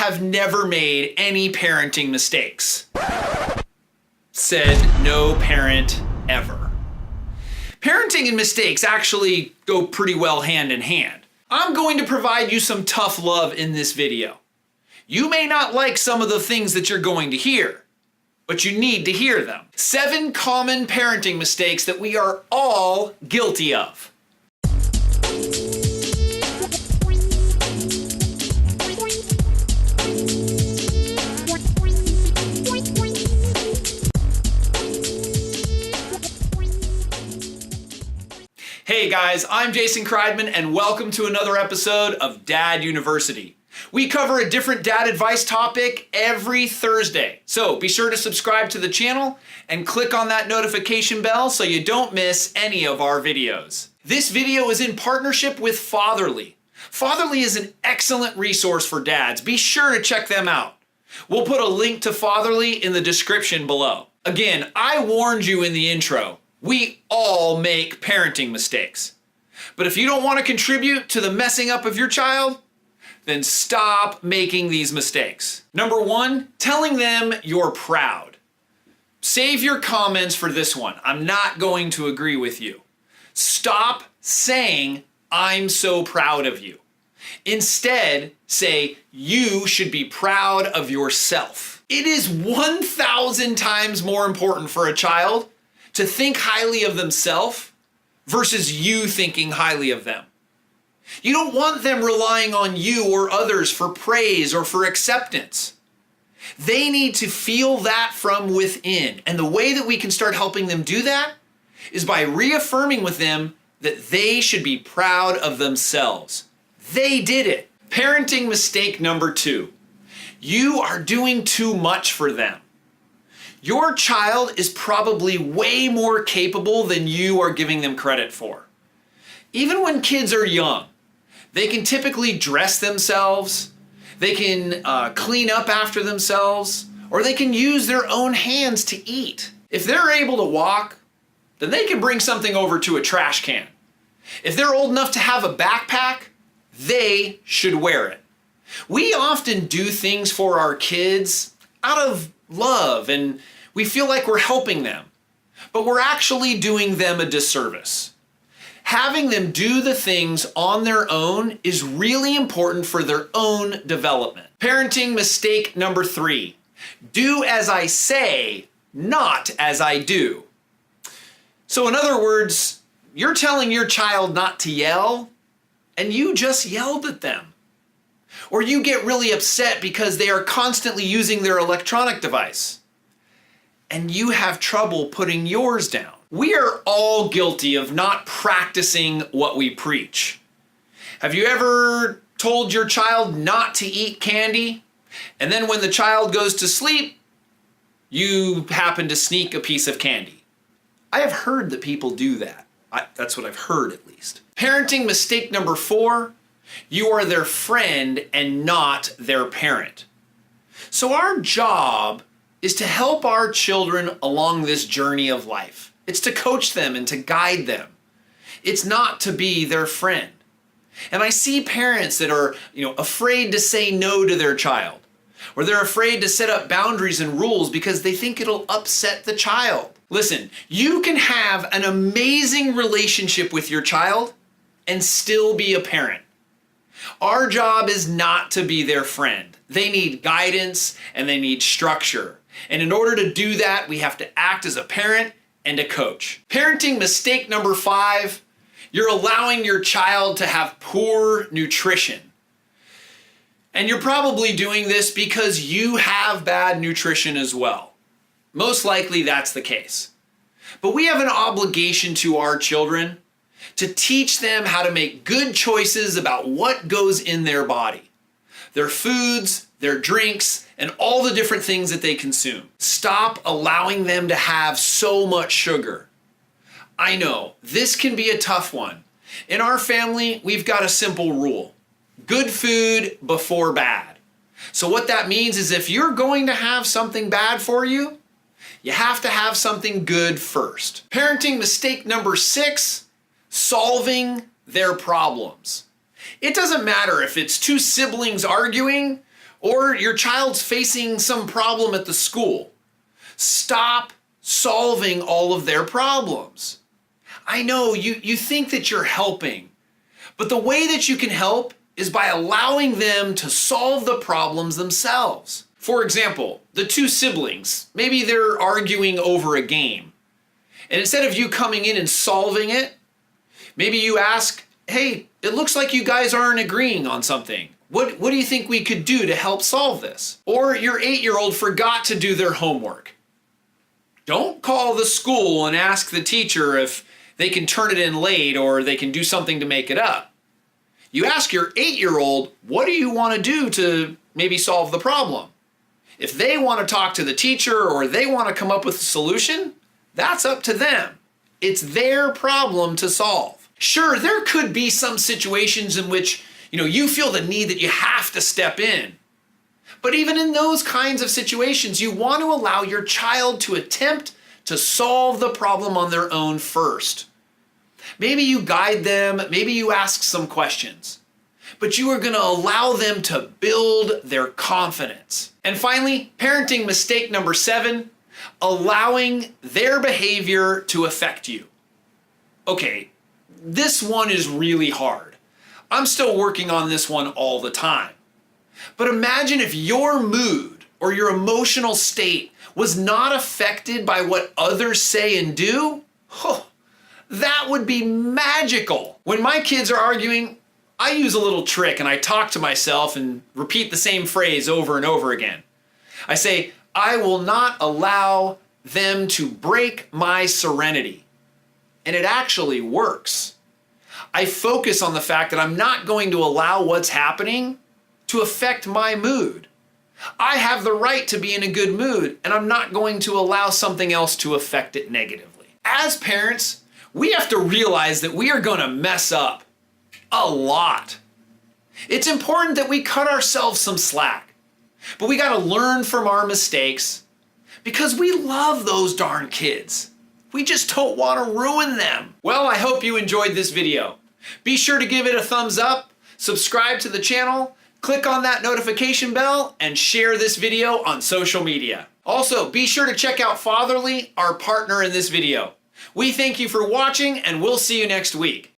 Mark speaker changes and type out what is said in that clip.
Speaker 1: have never made any parenting mistakes. Said no parent ever. Parenting and mistakes actually go pretty well hand in hand. I'm going to provide you some tough love in this video. You may not like some of the things that you're going to hear, but you need to hear them. 7 common parenting mistakes that we are all guilty of. Hey guys, I'm Jason Kreidman and welcome to another episode of Dad University. We cover a different dad advice topic every Thursday. So be sure to subscribe to the channel and click on that notification bell so you don't miss any of our videos. This video is in partnership with Fatherly. Fatherly is an excellent resource for dads. Be sure to check them out. We'll put a link to Fatherly in the description below. Again, I warned you in the intro. We all make parenting mistakes. But if you don't want to contribute to the messing up of your child, then stop making these mistakes. Number 1, telling them you're proud. Save your comments for this one. I'm not going to agree with you. Stop saying, "I'm so proud of you." Instead, say, "You should be proud of yourself." It is 1,000 times more important for a child to think highly of themselves versus you thinking highly of them. You don't want them relying on you or others for praise or for acceptance. They need to feel that from within. And the way that we can start helping them do that is by reaffirming with them that they should be proud of themselves. They did it. Parenting mistake number 2. You are doing too much for them. Your child is probably way more capable than you are giving them credit for. Even when kids are young, they can typically dress themselves, they can clean up after themselves, or they can use their own hands to eat. If they're able to walk, then they can bring something over to a trash can. If they're old enough to have a backpack, they should wear it. We often do things for our kids out of love and we feel like we're helping them, but we're actually doing them a disservice. Having them do the things on their own is really important for their own development. Parenting mistake number 3. Do as I say, not as I do. So in other words, you're telling your child not to yell, and you just yelled at them. Or you get really upset because they are constantly using their electronic device, and you have trouble putting yours down. We are all guilty of not practicing what we preach. Have you ever told your child not to eat candy, and then when the child goes to sleep, you happen to sneak a piece of candy? I have heard that people do that. That's what I've heard at least. Parenting mistake number 4. You are their friend and not their parent. So our job is to help our children along this journey of life. It's to coach them and to guide them. It's not to be their friend. And I see parents that are, afraid to say no to their child, or they're afraid to set up boundaries and rules because they think it'll upset the child. Listen, you can have an amazing relationship with your child and still be a parent. Our job is not to be their friend. They need guidance and they need structure. And in order to do that, we have to act as a parent and a coach. Parenting mistake number 5, you're allowing your child to have poor nutrition. And you're probably doing this because you have bad nutrition as well. Most likely that's the case. But we have an obligation to our children to teach them how to make good choices about what goes in their body, their foods, their drinks, and all the different things that they consume. Stop allowing them to have so much sugar. I know, this can be a tough one. In our family, we've got a simple rule. Good food before bad. So what that means is if you're going to have something bad for you, you have to have something good first. Parenting mistake number 6, solving their problems. It doesn't matter if it's 2 siblings arguing Or your child's facing some problem at the school. Stop solving all of their problems. I know you think that you're helping, but the way that you can help is by allowing them to solve the problems themselves. For example, the two siblings, maybe they're arguing over a game. And instead of you coming in and solving it, maybe you ask, hey, it looks like you guys aren't agreeing on something. What do you think we could do to help solve this? Or your 8-year-old forgot to do their homework. Don't call the school and ask the teacher if they can turn it in late or they can do something to make it up. You ask your 8-year-old, what do you want to do to maybe solve the problem? If they want to talk to the teacher or they want to come up with a solution, that's up to them. It's their problem to solve. Sure, there could be some situations in which you feel the need that you have to step in. But even in those kinds of situations, you want to allow your child to attempt to solve the problem on their own first. Maybe you guide them, maybe you ask some questions, but you are going to allow them to build their confidence. And finally, parenting mistake number 7, allowing their behavior to affect you. Okay, this one is really hard. I'm still working on this one all the time. But imagine if your mood or your emotional state was not affected by what others say and do. That would be magical. When my kids are arguing, I use a little trick and I talk to myself and repeat the same phrase over and over again. I say, I will not allow them to break my serenity. And it actually works. I focus on the fact that I'm not going to allow what's happening to affect my mood. I have the right to be in a good mood, and I'm not going to allow something else to affect it negatively. As parents, we have to realize that we are going to mess up a lot. It's important that we cut ourselves some slack, but we got to learn from our mistakes because we love those darn kids. We just don't want to ruin them. Well, I hope you enjoyed this video. Be sure to give it a thumbs up, subscribe to the channel, click on that notification bell, and share this video on social media. Also, be sure to check out Fatherly, our partner in this video. We thank you for watching, and we'll see you next week.